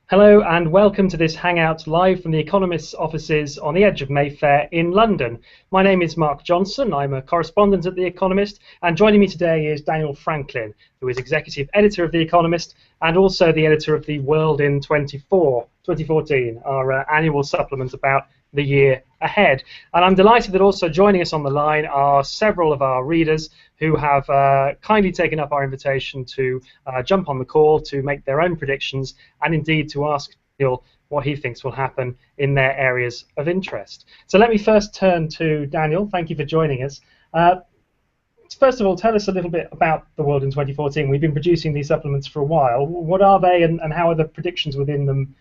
Hello and welcome to this Hangout live from The Economist's offices on the edge of Mayfair in London. My name is Mark Johnson, I'm a correspondent at The Economist, and joining me today is Daniel Franklin, who is executive editor of The Economist and also the editor of The World in 2014, our annual supplement about the year ahead. And I'm delighted that also joining us on the line are several of our readers who have kindly taken up our invitation to jump on the call to make their own predictions and indeed to ask Neil what he thinks will happen in their areas of interest. So let me first turn to Daniel. Thank you for joining us. First of all, tell us a little bit about The World in 2014. We've been producing these supplements for a while. What are they and how are the predictions within them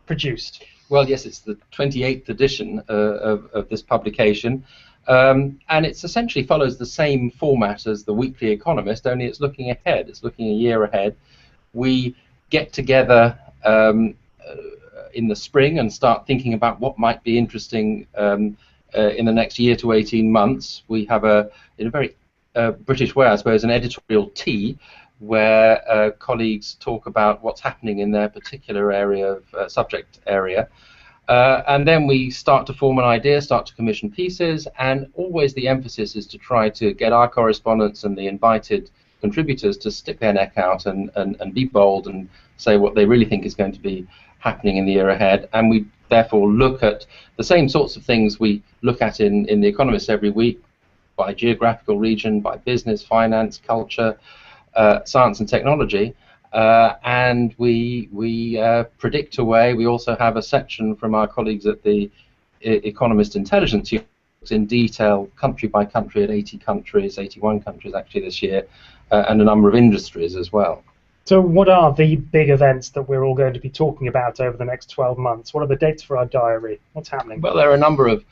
produced? Well, yes, it's the 28th edition of this publication, and it essentially follows the same format as the Weekly Economist, only it's looking ahead. It's looking a year ahead. We get together in the spring and start thinking about what might be interesting in the next year to 18 months. We have, in a very British way, I suppose, an editorial tea where colleagues talk about what's happening in their particular area of subject area. And then we start to form an idea, start to commission pieces, and always the emphasis is to try to get our correspondents and the invited contributors to stick their neck out and be bold and say what they really think is going to be happening in the year ahead. And we therefore look at the same sorts of things we look at in The Economist every week, by geographical region, by business, finance, culture, science and technology, and we predict away. We also have a section from our colleagues at the Economist Intelligence Unit in detail, country by country, at 80 countries, 81 countries actually this year, and a number of industries as well. So what are the big events that we're all going to be talking about over the next 12 months? What are the dates for our diary? What's happening? Well, there are a number of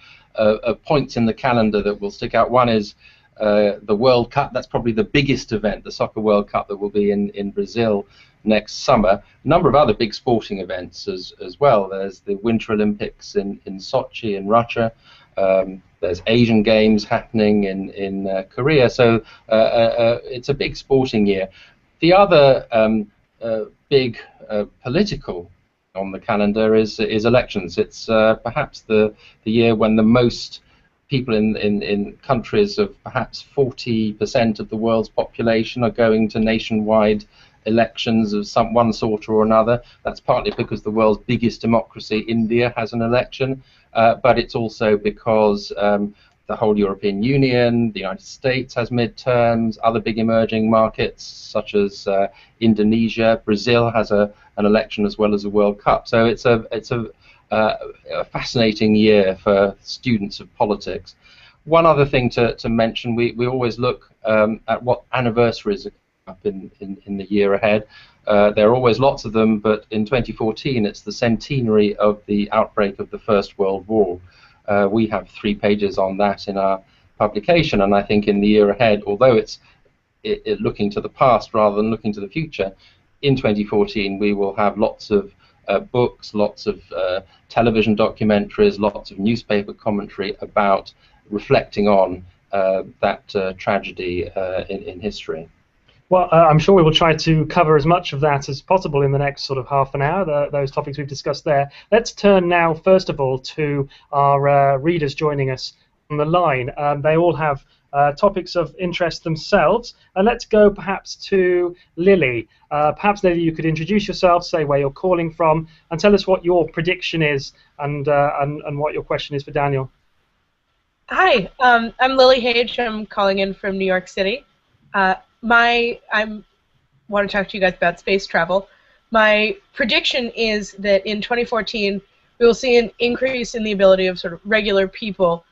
points in the calendar that will stick out. One is the World Cup. That's probably the biggest event, the Soccer World Cup, that will be in Brazil next summer. A number of other big sporting events as well. There's the Winter Olympics in Sochi in Russia. There's Asian Games happening in Korea. So it's a big sporting year. The other big political on the calendar is elections. It's perhaps the year when the most people in countries of perhaps 40% of the world's population are going to nationwide elections of one sort or another. That's partly because the world's biggest democracy, India, has an election, but it's also because the whole European Union, the United States has midterms, other big emerging markets such as Indonesia, Brazil has an election as well as a World Cup. So it's a fascinating year for students of politics. One other thing to mention, we always look at what anniversaries are up in the year ahead. There are always lots of them, but in 2014 it's the centenary of the outbreak of the First World War. We have 3 pages on that in our publication, and I think in the year ahead, although it's looking to the past rather than looking to the future, in 2014 we will have lots of books, lots of television documentaries, lots of newspaper commentary about reflecting on that tragedy in history. Well, I'm sure we will try to cover as much of that as possible in the next sort of half an hour, those topics we've discussed there. Let's turn now, first of all, to our readers joining us on the line. They all have topics of interest themselves. And let's go perhaps to Lily. Perhaps, Lily, you could introduce yourself, say where you're calling from, and tell us what your prediction is and what your question is for Daniel. Hi, I'm Lily Hage. I'm calling in from New York City. I want to talk to you guys about space travel. My prediction is that in 2014 we will see an increase in the ability of sort of regular people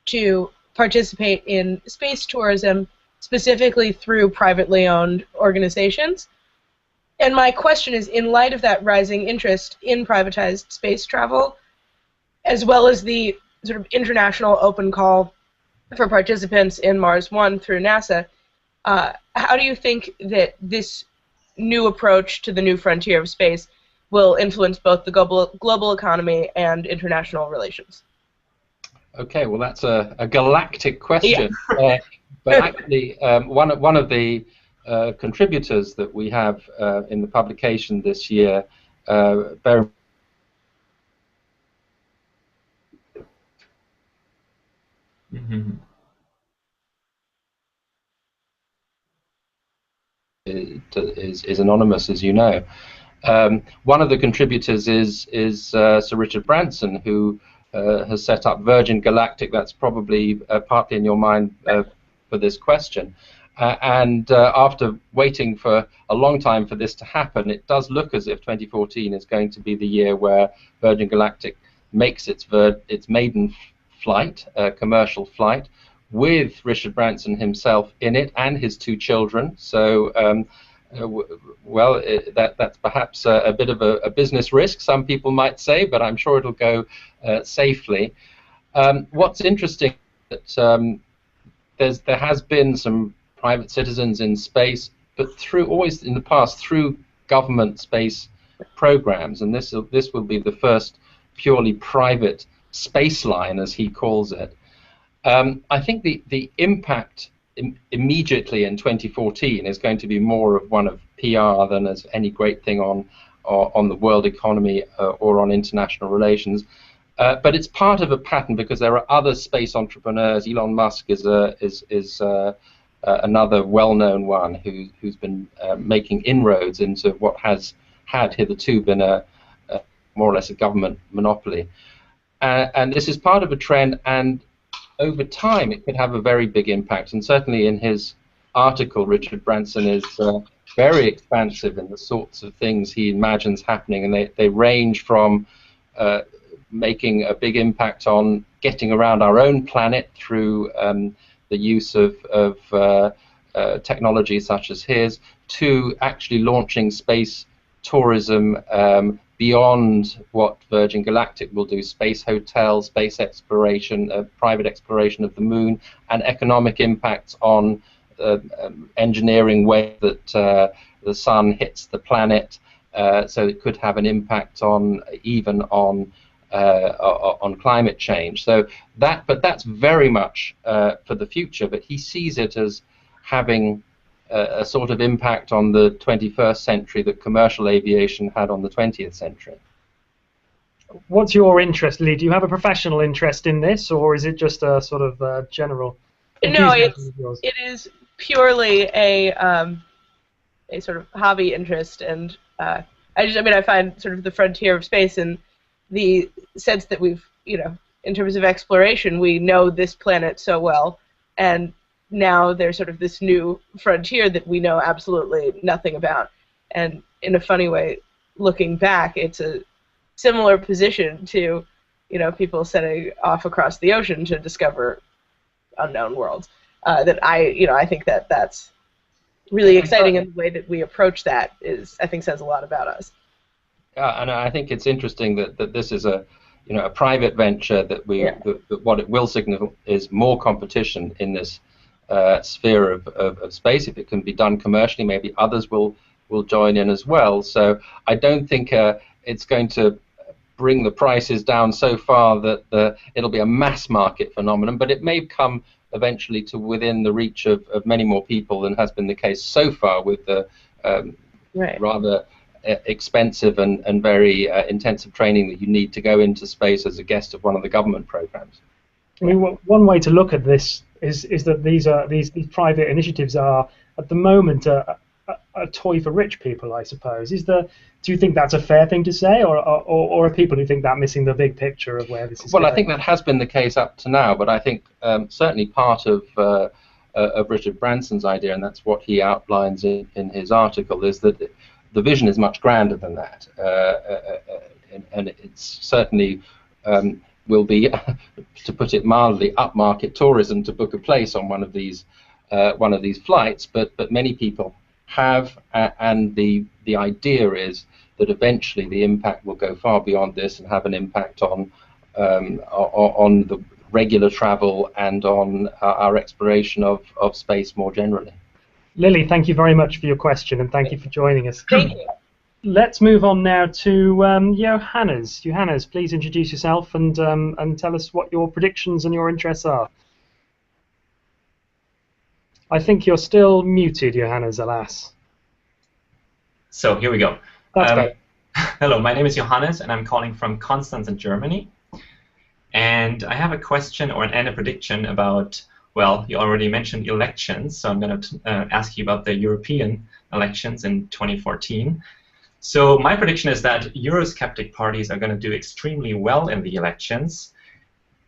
to participate in space tourism, specifically through privately owned organizations. And my question is, in light of that rising interest in privatized space travel, as well as the sort of international open call for participants in Mars One through NASA, how do you think that this new approach to the new frontier of space will influence both the global economy and international relations? Okay, well that's a galactic question. Yeah. But actually, one of the contributors that we have in the publication this year very is anonymous, as you know. One of the contributors is Sir Richard Branson, who has set up Virgin Galactic. That's probably partly in your mind for this question. And after waiting for a long time for this to happen, it does look as if 2014 is going to be the year where Virgin Galactic makes its maiden flight, commercial flight, with Richard Branson himself in it and his two children. So, well, that's perhaps a bit of a business risk, some people might say, but I'm sure it'll go safely. What's interesting is that there has been some private citizens in space, but always in the past through government space programs, and this will be the first purely private space line, as he calls it. I think the impact immediately in 2014 is going to be more of one of PR than as any great thing on the world economy or on international relations. But it's part of a pattern because there are other space entrepreneurs. Elon Musk is another well-known one who's been making inroads into what has had hitherto been more or less a government monopoly. And this is part of a trend, and over time it could have a very big impact. And certainly in his article, Richard Branson is very expansive in the sorts of things he imagines happening, and they range from making a big impact on getting around our own planet through the use of technology such as his, to actually launching space tourism beyond what Virgin Galactic will do: space hotels, space exploration, private exploration of the moon, and economic impacts on engineering way that the sun hits the planet. So it could have an impact on on climate change. So but that's very much for the future. But he sees it as having a sort of impact on the 21st century that commercial aviation had on the 20th century. What's your interest, Lee? Do you have a professional interest in this, or is it just a sort of general? No, it is purely a sort of hobby interest, and I find sort of the frontier of space in the sense that we've, in terms of exploration, we know this planet so well, and now there's sort of this new frontier that we know absolutely nothing about. And in a funny way, looking back, it's a similar position to, people setting off across the ocean to discover unknown worlds. That I think that's really exciting, and the way that we approach that I think says a lot about us. Yeah, and I think it's interesting that this is a private venture, that that what it will signal is more competition in this sphere of space. If it can be done commercially, maybe others will join in as well. So I don't think it's going to bring the prices down so far that it'll be a mass market phenomenon, but it may come eventually to within the reach of many more people than has been the case so far with the rather expensive and very intensive training that you need to go into space as a guest of one of the government programs. I mean, one way to look at this is that these private initiatives are at the moment a toy for rich people, I suppose. Do you think that's a fair thing to say, or are people who think that missing the big picture of where this is going? I think that has been the case up to now, but I think certainly part of Richard Branson's idea, and that's what he outlines in his article, is that the vision is much grander than that, and it's certainly will be, to put it mildly, upmarket tourism to book a place on one of these flights. But many people have, and the idea is that eventually the impact will go far beyond this and have an impact on the regular travel and on our exploration of space more generally. Lily, thank you very much for your question, and thank you for joining us. Thank you. Let's move on now to Johannes. Johannes, please introduce yourself and tell us what your predictions and your interests are. I think you're still muted, Johannes, alas. So here we go. That's better. Hello, my name is Johannes, and I'm calling from Constance in Germany. And I have a question and a prediction about, well, you already mentioned elections, so I'm going to ask you about the European elections in 2014. So my prediction is that Eurosceptic parties are going to do extremely well in the elections.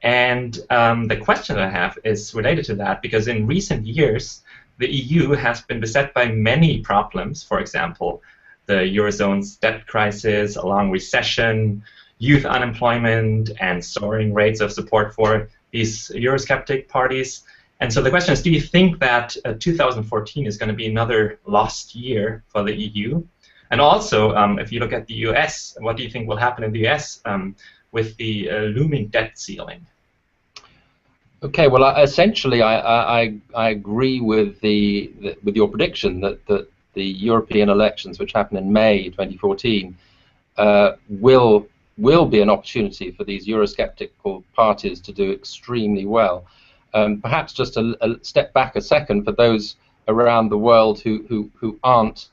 And the question that I have is related to that, because in recent years, the EU has been beset by many problems. For example, the Eurozone's debt crisis, a long recession, youth unemployment, and soaring rates of support for these Eurosceptic parties. And so the question is, do you think that 2014 is going to be another lost year for the EU? And also, if you look at the US, what do you think will happen in the US with the looming debt ceiling? Okay, well, essentially, I agree with with your prediction that the European elections, which happen in May 2014, will be an opportunity for these Eurosceptical parties to do extremely well. Perhaps just a step back a second for those around the world who aren't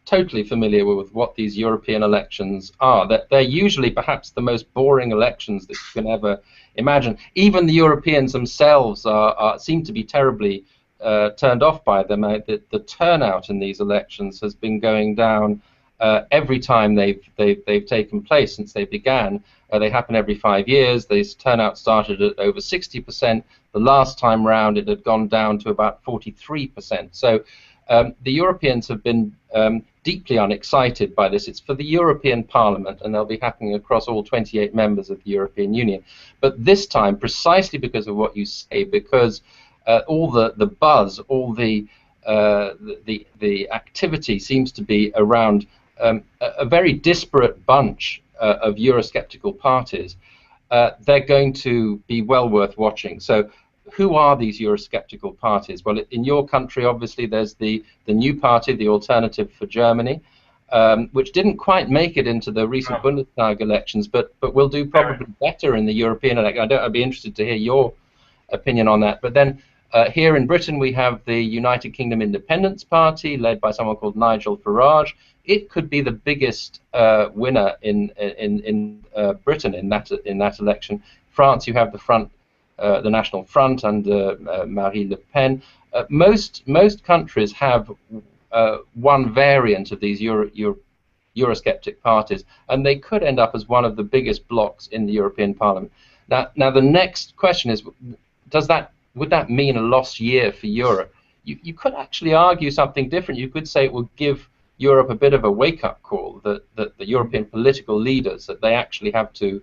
totally familiar with what these European elections are. That they're usually perhaps the most boring elections that you can ever imagine. Even the Europeans themselves seem to be terribly turned off by them. The turnout in these elections has been going down every time they've taken place since they began. They happen every 5 years. This turnout started at over 60%. The last time round, it had gone down to about 43%. So the Europeans have been deeply unexcited by this. It's for the European Parliament, and they'll be happening across all 28 members of the European Union. But this time, precisely because of what you say, because all the buzz, all the activity seems to be around a very disparate bunch of Eurosceptical parties, they're going to be well worth watching. So who are these Eurosceptical parties? Well, in your country, obviously, there's the new party, the Alternative for Germany, which didn't quite make it into the recent Bundestag elections, but will do probably better in the European election. I'd be interested to hear your opinion on that. But then here in Britain, we have the United Kingdom Independence Party, led by someone called Nigel Farage. It could be the biggest winner in Britain in that election. France, you have the National Front under Marine Le Pen. Most countries have one variant of these Eurosceptic parties, and they could end up as one of the biggest blocs in the European Parliament. Now the next question is, would that mean a lost year for Europe? You could actually argue something different. You could say it would give Europe a bit of a wake-up call, that the European political leaders, that they actually have to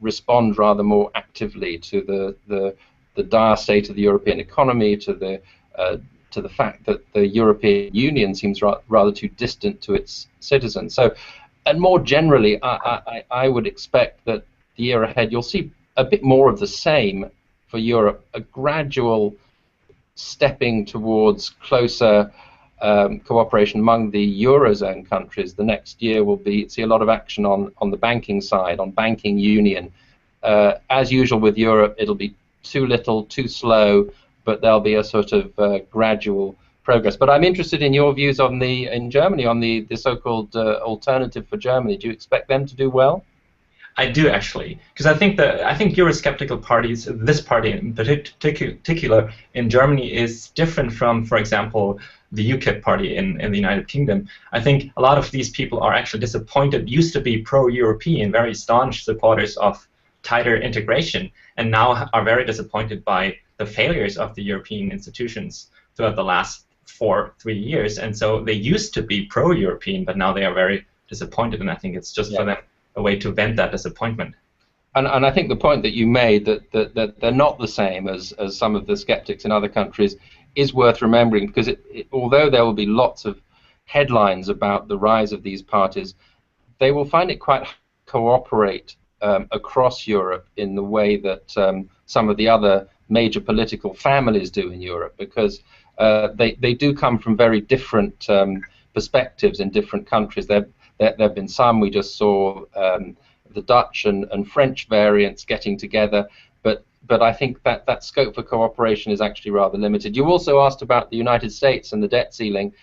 respond rather more actively to the dire state of the European economy, to the fact that the European Union seems rather too distant to its citizens. So, and more generally, I would expect that the year ahead you'll see a bit more of the same for Europe, a gradual stepping towards closer cooperation among the Eurozone countries. The next year will see a lot of action on the banking side, on banking union. As usual with Europe, it'll be too little, too slow, but there'll be a sort of gradual progress. But I'm interested in your views in Germany on the so-called Alternative for Germany. Do you expect them to do well? I do, actually, because I think Eurosceptical parties, this party in particular in Germany, is different from, for example, the UKIP party in the United Kingdom. I think a lot of these people are actually disappointed, used to be pro-European, very staunch supporters of tighter integration, and now are very disappointed by the failures of the European institutions throughout the last 3 years. And so they used to be pro-European, but now they are very disappointed, and I think it's just for them a way to vent that disappointment. And I think the point that you made, that they're not the same as some of the skeptics in other countries, is worth remembering, because although there will be lots of headlines about the rise of these parties, they will find it quite cooperate across Europe in the way that some of the other major political families do in Europe, because they do come from very different perspectives in different countries. There have been some, we just saw the Dutch and French variants getting together, but I think that scope for cooperation is actually rather limited. You also asked about the United States and the debt ceiling.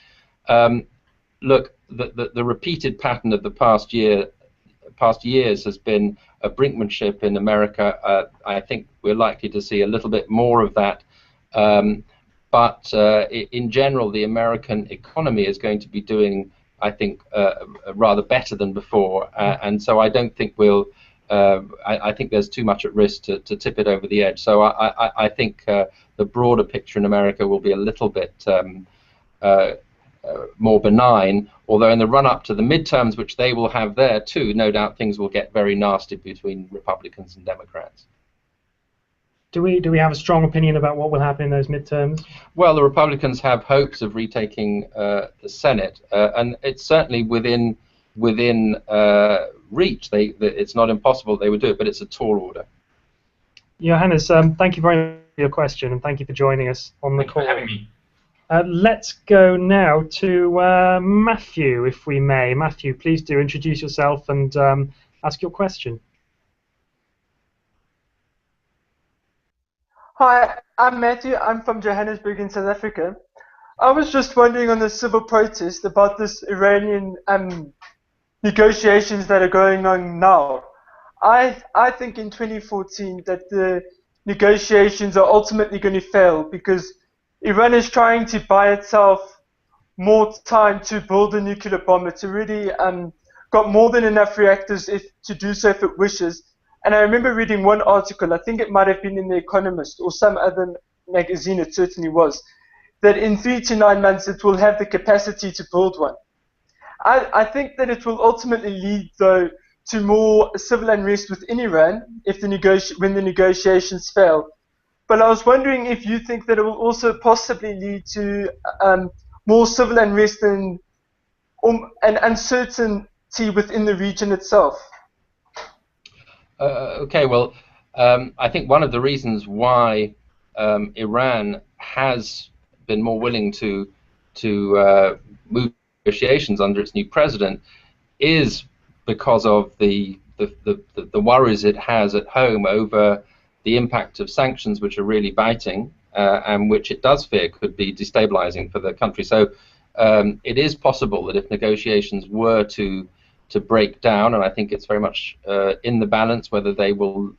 look, the repeated pattern of the past years has been a brinkmanship in America. I think we're likely to see a little bit more of that. But in general, the American economy is going to be doing, I think, rather better than before. And so I don't think we'll. I think there's too much at risk to tip it over the edge. So I think the broader picture in America will be a little bit more benign, although in the run-up to the midterms, which they will have there too, no doubt things will get very nasty between Republicans and Democrats. Do we have a strong opinion about what will happen in those midterms? Well, the Republicans have hopes of retaking the Senate, and it's certainly within reach. It's not impossible they would do it, but it's a tall order. Johannes, thank you very much for your question, and thank you for joining us on the call. Thank you for having me. Let's go now to Matthew, if we may. Matthew, please do introduce yourself and ask your question. Hi, I'm Matthew. I'm from Johannesburg in South Africa. I was just wondering on the civil protest about this Iranian negotiations that are going on now. I think in 2014 that the negotiations are ultimately going to fail because Iran is trying to buy itself more time to build a nuclear bomb. It's already got more than enough reactors to do so if it wishes. And I remember reading one article, I think it might have been in The Economist or some other magazine, it certainly was, that in 3 to 9 months it will have the capacity to build one. I think that it will ultimately lead, though, to more civil unrest within Iran when the negotiations fail. But I was wondering if you think that it will also possibly lead to more civil unrest and uncertainty within the region itself. Okay, well, I think one of the reasons why Iran has been more willing to move negotiations under its new president is because of the worries it has at home over the impact of sanctions, which are really biting and which it does fear could be destabilizing for the country. So it is possible that if negotiations were to break down, and I think it's very much in the balance whether they will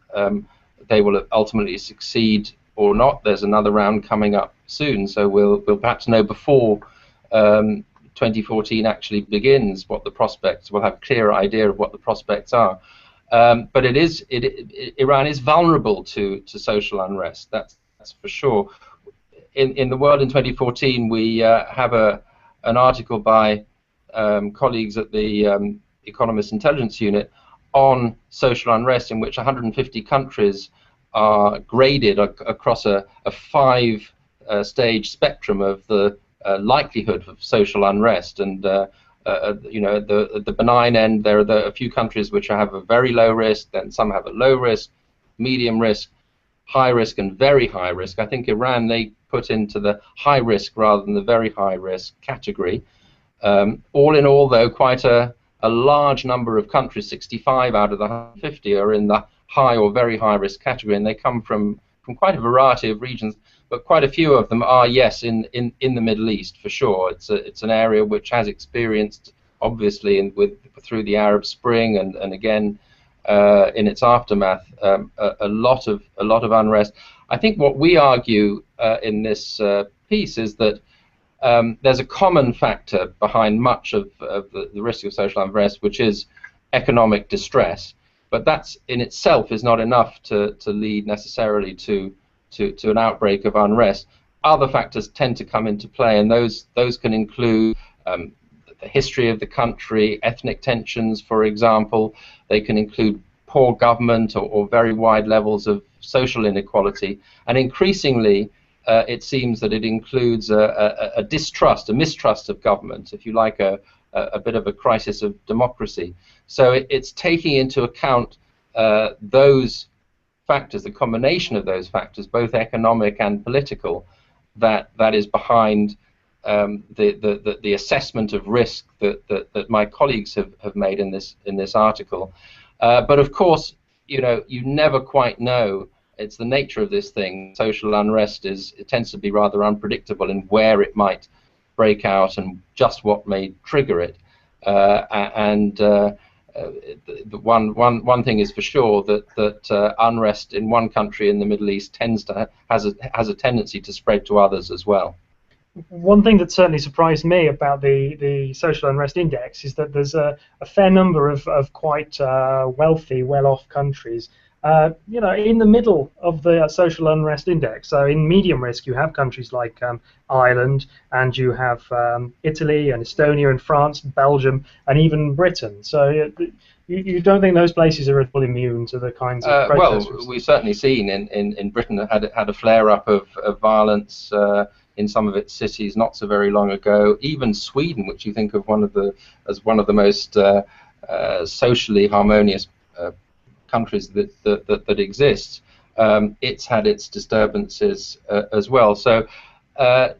ultimately succeed or not. There's another round coming up soon, so we'll perhaps know before 2014 actually begins what the prospects. We'll have a clearer idea of what the prospects are. But Iran is vulnerable to social unrest. That's for sure. In the world in 2014, we have an article by colleagues at the Economist Intelligence Unit on social unrest, in which 150 countries are graded across a 5-stage spectrum of the likelihood of social unrest. And you know, the benign end, there are a few countries which have a very low risk, then some have a low risk, medium risk, high risk, and very high risk. I think Iran they put into the high risk rather than the very high risk category. All in all, though, quite a large number of countries, 65 out of the 150, are in the high or very high risk category, and they come from quite a variety of regions, but quite a few of them are, yes, in the Middle East for sure. It's an area which has experienced, obviously, through the Arab Spring and again in its aftermath, a lot of unrest. I think what we argue in this piece is that there's a common factor behind much of the risk of social unrest, which is economic distress. But that in itself is not enough to lead necessarily to an outbreak of unrest. Other factors tend to come into play, and those can include the history of the country, ethnic tensions, for example. They can include poor government or very wide levels of social inequality, and increasingly it seems that it includes a distrust, a mistrust of government, if you like, a bit of a crisis of democracy. So it's taking into account those factors, the combination of those factors, both economic and political, that is behind the assessment of risk that my colleagues have made in this article. But of course, you know, you never quite know. It's the nature of this thing. Social unrest it tends to be rather unpredictable in where it might break out and just what may trigger it. The one thing is for sure that unrest in one country in the Middle East has a tendency to spread to others as well. One thing that certainly surprised me about the social unrest index is that there's a fair number of quite wealthy, well-off countries, in the middle of the social unrest index. So in medium risk, you have countries like Ireland, and you have Italy and Estonia and France, Belgium, and even Britain. So you don't think those places are at all immune to the kinds of protests? Well, we've certainly seen in Britain had a flare-up of violence in some of its cities not so very long ago. Even Sweden, which you think of as one of the most socially harmonious countries that exists, it's had its disturbances as well. So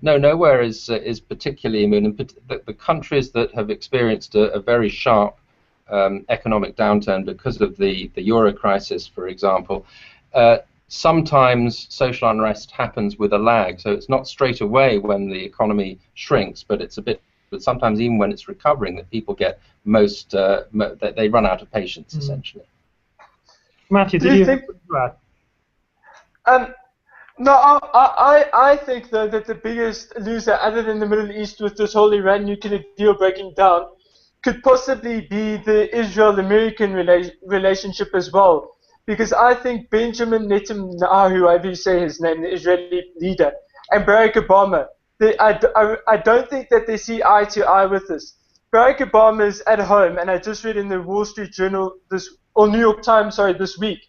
nowhere is particularly immune. And the countries that have experienced a very sharp economic downturn because of the euro crisis, for example, sometimes social unrest happens with a lag, so it's not straight away when the economy shrinks, but sometimes even when it's recovering, that people get they run out of patience, essentially. Matthew, do you think? No, I think though that the biggest loser, other than the Middle East, with this whole Iran nuclear deal breaking down, could possibly be the Israel-American relationship as well. Because I think Benjamin Netanyahu, however you say his name, the Israeli leader, and Barack Obama, I don't think that they see eye to eye with this. Barack Obama is at home, and I just read in the Wall Street Journal New York Times, this week,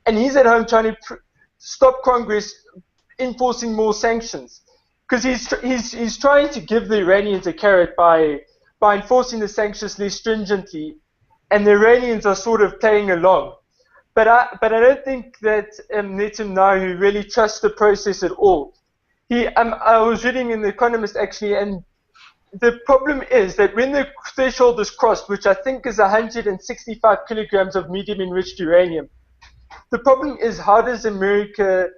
and he's at home trying to stop Congress enforcing more sanctions, because he's trying to give the Iranians a carrot by enforcing the sanctions less stringently, and the Iranians are sort of playing along. But I don't think that Netanyahu really trusts the process at all. I was reading in The Economist actually, and the problem is that when the threshold is crossed, which I think is 165 kilograms of medium enriched uranium, the problem is how does America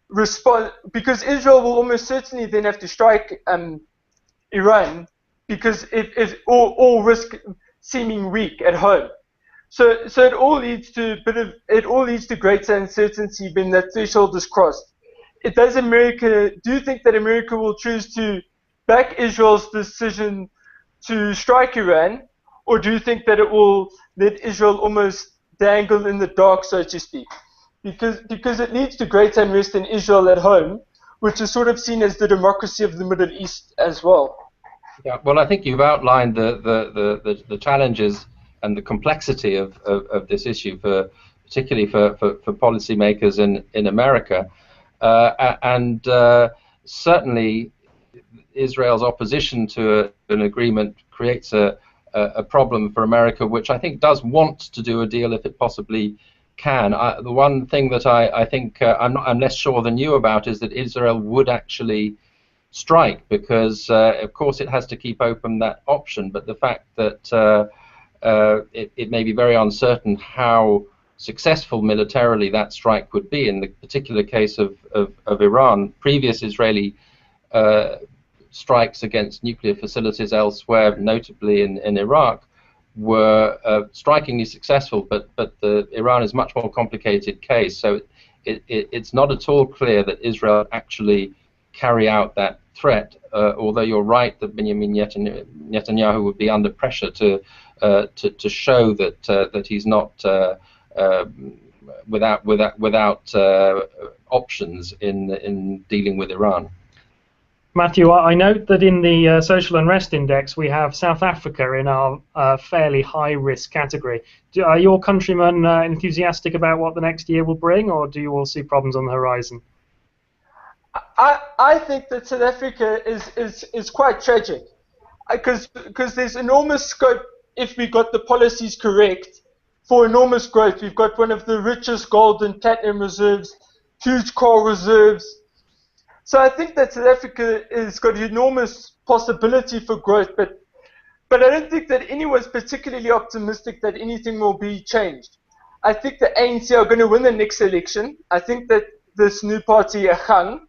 respond? Because Israel will almost certainly then have to strike Iran, because it all risk seeming weak at home. So it all leads to greater uncertainty when that threshold is crossed. Do you think that America will choose to back Israel's decision to strike Iran, or do you think that it will let Israel almost dangle in the dark, so to speak? Because it leads to greater unrest in Israel at home, which is sort of seen as the democracy of the Middle East as well. Yeah, well, I think you've outlined the challenges and the complexity of this issue, particularly for policymakers in America, and certainly Israel's opposition to an agreement creates a problem for America, which I think does want to do a deal if it possibly can. The one thing that I think I'm less sure than you about is that Israel would actually strike, because of course it has to keep open that option, but the fact that it may be very uncertain how successful militarily that strike would be. In the particular case of Iran, previous Israeli strikes against nuclear facilities elsewhere, notably in Iraq, were strikingly successful, but Iran is a much more complicated case, so it's not at all clear that Israel actually carry out that threat, although you're right that Benjamin Netanyahu would be under pressure to show that he's not without options in dealing with Iran. Matthew, I note that in the social unrest index we have South Africa in our fairly high-risk category. Are your countrymen enthusiastic about what the next year will bring, or do you all see problems on the horizon? I think that South Africa is quite tragic, because there's enormous scope, if we got the policies correct, for enormous growth. We've got one of the richest gold and platinum reserves, huge coal reserves. So I think that South Africa has got enormous possibility for growth, but I don't think that anyone's particularly optimistic that anything will be changed. I think the ANC are going to win the next election. I think that this new party, Hangout,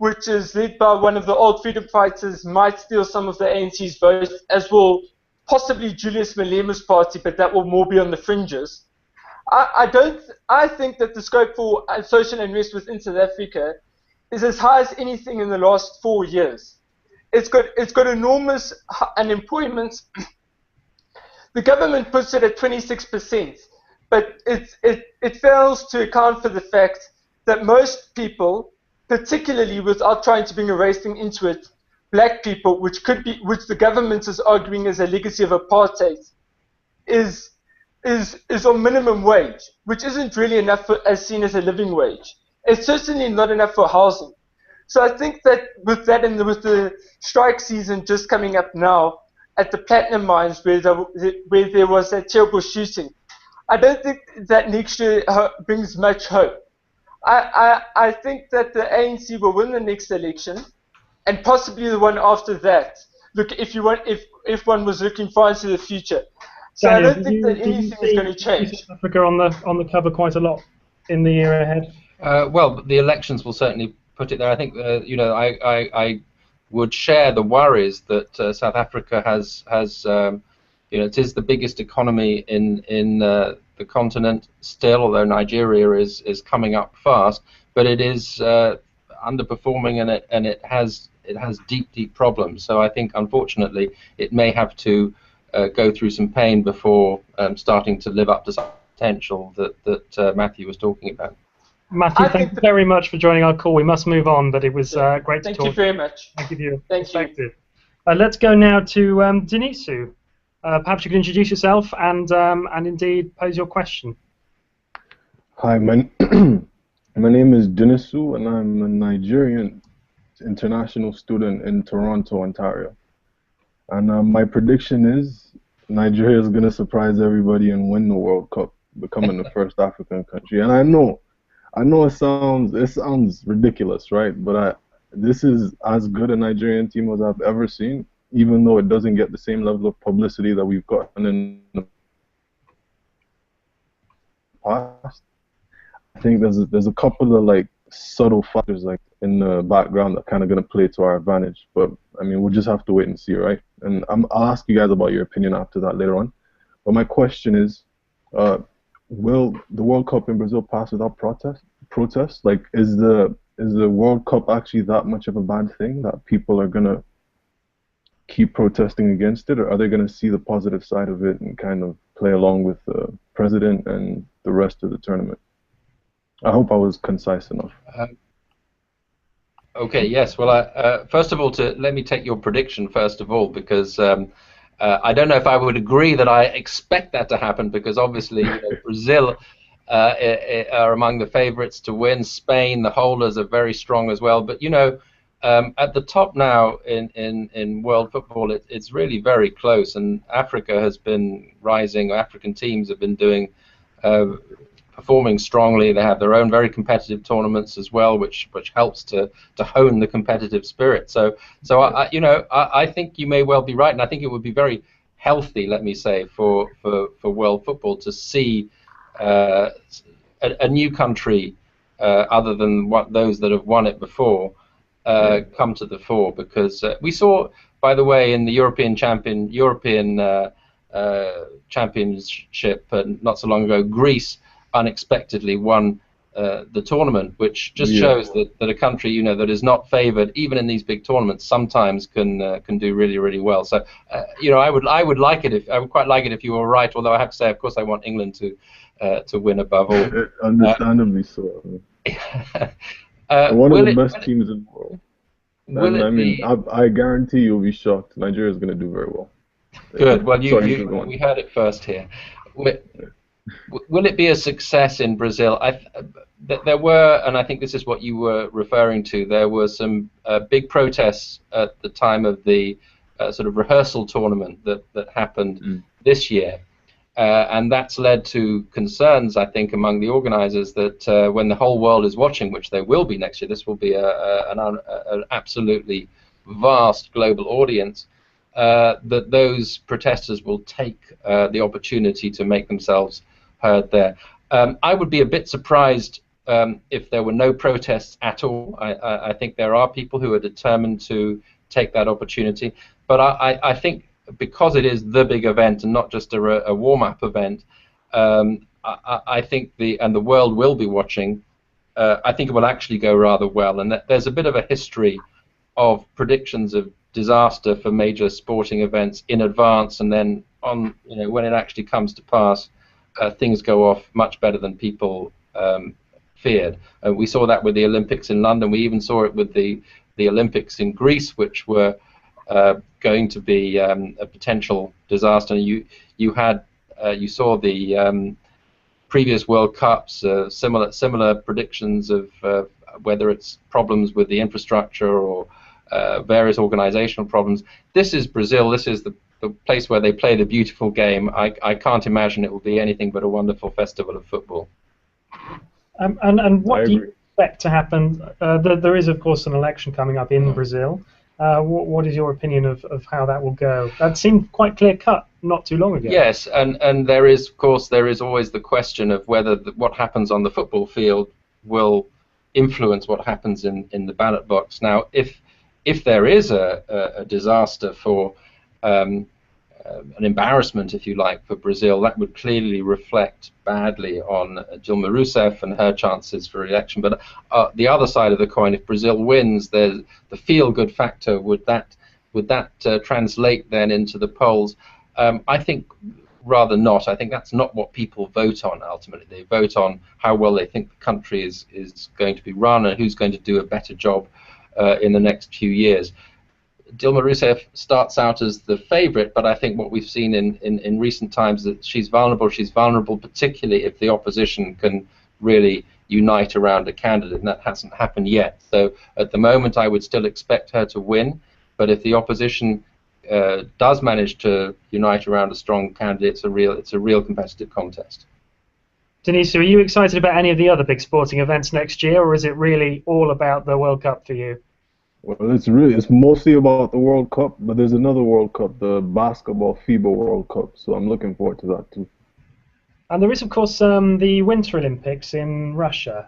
which is led by one of the old freedom fighters, might steal some of the ANC's votes, as will possibly Julius Malema's party, but that will more be on the fringes. I think that the scope for social unrest within South Africa is as high as anything in the last 4 years. It's got enormous unemployment. The government puts it at 26%, but it fails to account for the fact that most people, particularly without trying to bring a race thing into it, black people, which the government is arguing is a legacy of apartheid, is on minimum wage, which isn't really enough as seen as a living wage. It's certainly not enough for housing. So I think that with that and with the strike season just coming up now at the platinum mines where there was that terrible shooting, I don't think that next year brings much hope. I think that the ANC will win the next election, and possibly the one after that. Look, if one was looking far into the future. So Daniel, I don't think that anything is going to change. South Africa on the cover quite a lot in the year ahead. Well, the elections will certainly put it there. I think I would share the worries that South Africa has it is the biggest economy in the continent still, although Nigeria is coming up fast, but it is underperforming, and it has deep problems. So I think unfortunately it may have to go through some pain before starting to live up to some potential that Matthew was talking about. Matthew, thank you very much for joining our call. We must move on, but it was great to talk. Thank you very much. Thank you for your perspective. Let's go now to Denisu. Perhaps you can introduce yourself and indeed pose your question. Hi, my name is Denisu, and I'm a Nigerian international student in Toronto, Ontario. And my prediction is Nigeria is going to surprise everybody and win the World Cup, becoming the first African country. And I know it sounds ridiculous, right? But this is as good a Nigerian team as I've ever seen, even though it doesn't get the same level of publicity that we've gotten in the past. I think there's a couple of subtle factors in the background that kind of going to play to our advantage. But I mean, we'll just have to wait and see, right? And I'll ask you guys about your opinion after that later on. But my question is, will the World Cup in Brazil pass without protest? Is the World Cup actually that much of a bad thing that people are gonna keep protesting against it, or are they gonna see the positive side of it and kind of play along with the president and the rest of the tournament? I hope I was concise enough. Okay. Yes. Well, first of all, let me take your prediction first of all, because I don't know if I would agree that I expect that to happen, because obviously Brazil are among the favourites to win. Spain, the holders, are very strong as well. But at the top now in world football, it's really very close, and Africa has been rising. African teams have been performing strongly. They have their own very competitive tournaments as well, which helps to hone the competitive spirit. So I think you may well be right, and I think it would be very healthy, let me say, for world football to see a new country other than those that have won it before come to the fore, because we saw, by the way, in the European Championship not so long ago, Greece unexpectedly won the tournament, which just shows that a country that is not favoured even in these big tournaments sometimes can do really well. So I would quite like it if you were right. Although I have to say, of course, I want England to win above all. Understandably so. One of the best teams in the world. I guarantee you'll be shocked. Nigeria is going to do very well. Good. Well, we heard it first here. Will it be a success in Brazil? There were, and I think this is what you were referring to, there were some big protests at the time of the sort of rehearsal tournament that happened this year. And that's led to concerns, I think, among the organisers that when the whole world is watching, which they will be next year, this will be an absolutely vast global audience, that those protesters will take the opportunity to make themselves heard there. I would be a bit surprised if there were no protests at all. I think there are people who are determined to take that opportunity. But I think because it is the big event and not just a warm-up event, I think the world will be watching. I think it will actually go rather well, and that there's a bit of a history of predictions of disaster for major sporting events in advance, and then when it actually comes to pass, things go off much better than people feared. We saw that with the Olympics in London. We even saw it with the Olympics in Greece, which were going to be a potential disaster. You saw the previous World Cups, similar predictions of whether it's problems with the infrastructure or various organizational problems. This is Brazil. This is the place where they play the beautiful game. I can't imagine it will be anything but a wonderful festival of football. And what do you expect to happen? There is, of course, an election coming up in Brazil. What is your opinion of how that will go? That seemed quite clear-cut not too long ago. Yes, and there is, of course, always the question of whether what happens on the football field will influence what happens in the ballot box. Now, if there is a disaster for an embarrassment, if you like, for Brazil, that would clearly reflect badly on Dilma Rousseff and her chances for election. But the other side of the coin, if Brazil wins, there's the feel-good factor. Would that translate then into the polls? I think rather not. I think that's not what people vote on ultimately. They vote on how well they think the country is going to be run and who's going to do a better job in the next few years. Dilma Rousseff starts out as the favorite, but I think what we've seen in recent times is that she's vulnerable. She's vulnerable particularly if the opposition can really unite around a candidate, and that hasn't happened yet. So at the moment I would still expect her to win, but if the opposition does manage to unite around a strong candidate, it's a real competitive contest. Denise, are you excited about any of the other big sporting events next year, or is it really all about the World Cup for you? Well, it's mostly about the World Cup, but there's another World Cup, the basketball FIBA World Cup, so I'm looking forward to that too. And there is, of course, the Winter Olympics in Russia.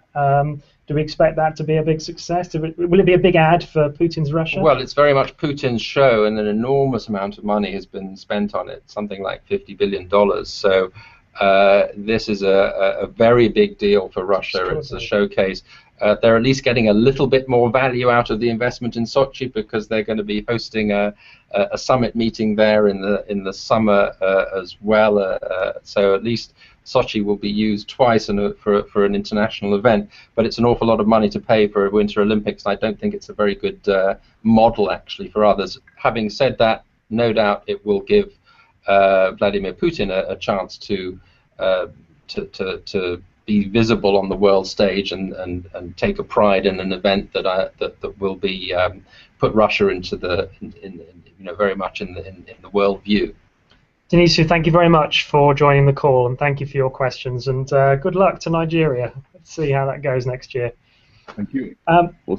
Do we expect that to be a big success? Will it be a big ad for Putin's Russia? Well, it's very much Putin's show, and an enormous amount of money has been spent on it, something like $50 billion. So this is a very big deal for Russia. It's a showcase. They're at least getting a little bit more value out of the investment in Sochi because they're going to be hosting a summit meeting there in the summer as well. So at least Sochi will be used twice for an international event. But it's an awful lot of money to pay for a Winter Olympics. I don't think it's a very good model actually for others. Having said that, no doubt it will give Vladimir Putin a chance to be visible on the world stage and take a pride in an event that will be put Russia into very much in the world view. Denise, thank you very much for joining the call, and thank you for your questions, and good luck to Nigeria. Let's see how that goes next year. Thank you. We'll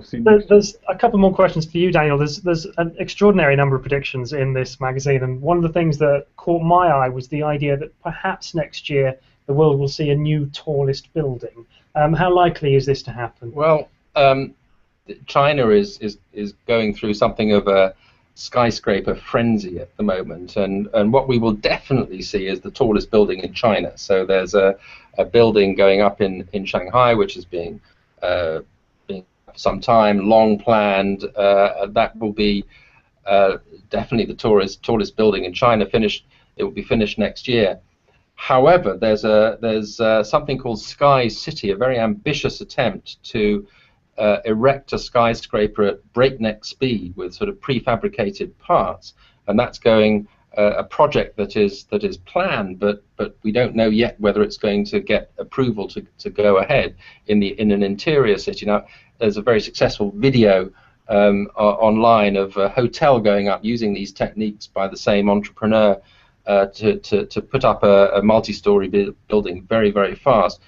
see. There's a couple more questions for you, Daniel. There's an extraordinary number of predictions in this magazine, and one of the things that caught my eye was the idea that perhaps next year the world will see a new tallest building. How likely is this to happen? Well, China is going through something of a skyscraper frenzy at the moment, and what we will definitely see is the tallest building in China. So there's a building going up in Shanghai, which is being for some time, long planned. That will be definitely the tallest building in China. It will be finished next year. However, there's something called Sky City, a very ambitious attempt to erect a skyscraper at breakneck speed with sort of prefabricated parts, and that's going a project that is planned, but we don't know yet whether it's going to get approval to go ahead in an interior city. Now, there's a very successful video online of a hotel going up using these techniques by the same entrepreneur to put up a multi-story building very, very fast.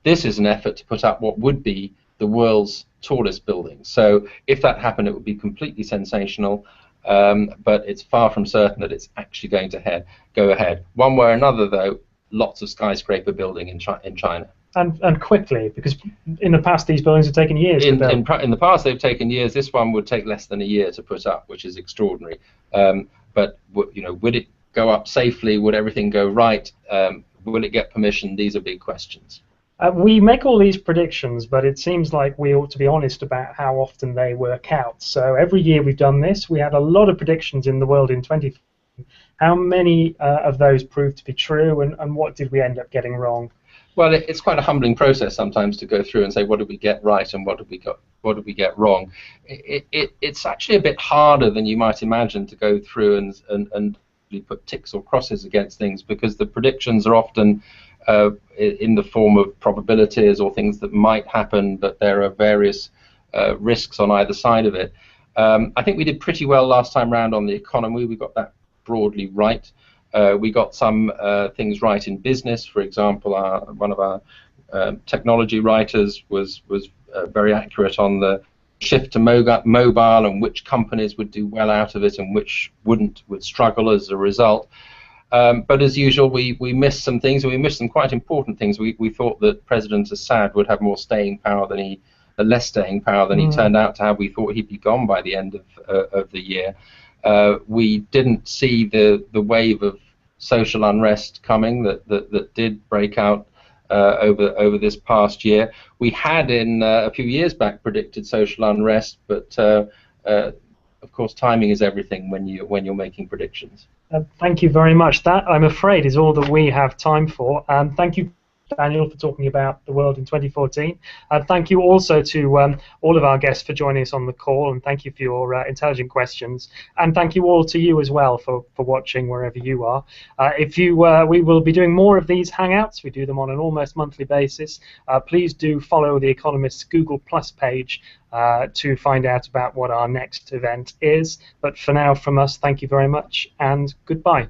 This is an effort to put up what would be the world's tallest building. So if that happened, it would be completely sensational. But it's far from certain that it's actually going to go ahead. One way or another, though, lots of skyscraper building in China. And quickly, because in the past these buildings have taken years to build. In the past they've taken years. This one would take less than a year to put up, which is extraordinary. But would it go up safely? Would everything go right? Will it get permission? These are big questions. We make all these predictions, but it seems like we ought to be honest about how often they work out. So every year we've done this. We had a lot of predictions in the world in 2014. How many of those proved to be true, and what did we end up getting wrong? Well, it's quite a humbling process sometimes to go through and say, what did we get right and what did we get wrong? It's actually a bit harder than you might imagine to go through and put ticks or crosses against things, because the predictions are often in the form of probabilities or things that might happen, but there are various risks on either side of it. I think we did pretty well last time round on the economy. We got that broadly right. We got some things right in business. For example, one of our technology writers was very accurate on the shift to mobile and which companies would do well out of it and which would struggle as a result. But as usual, we missed some things, and we missed some quite important things. We thought that President Assad would have more staying power than less staying power than he turned out to have. We thought he'd be gone by the end of the year. We didn't see the wave of social unrest coming that did break out over this past year. We had a few years back predicted social unrest, but of course timing is everything when you're making predictions. Thank you very much. That, I'm afraid, is all that we have time for. Thank you, Daniel, for talking about the world in 2014. Thank you also to all of our guests for joining us on the call, and thank you for your intelligent questions. And thank you all to you as well for watching wherever you are. We will be doing more of these Hangouts. We do them on an almost monthly basis. Please do follow The Economist's Google Plus page to find out about what our next event is. But for now, from us, thank you very much, and goodbye.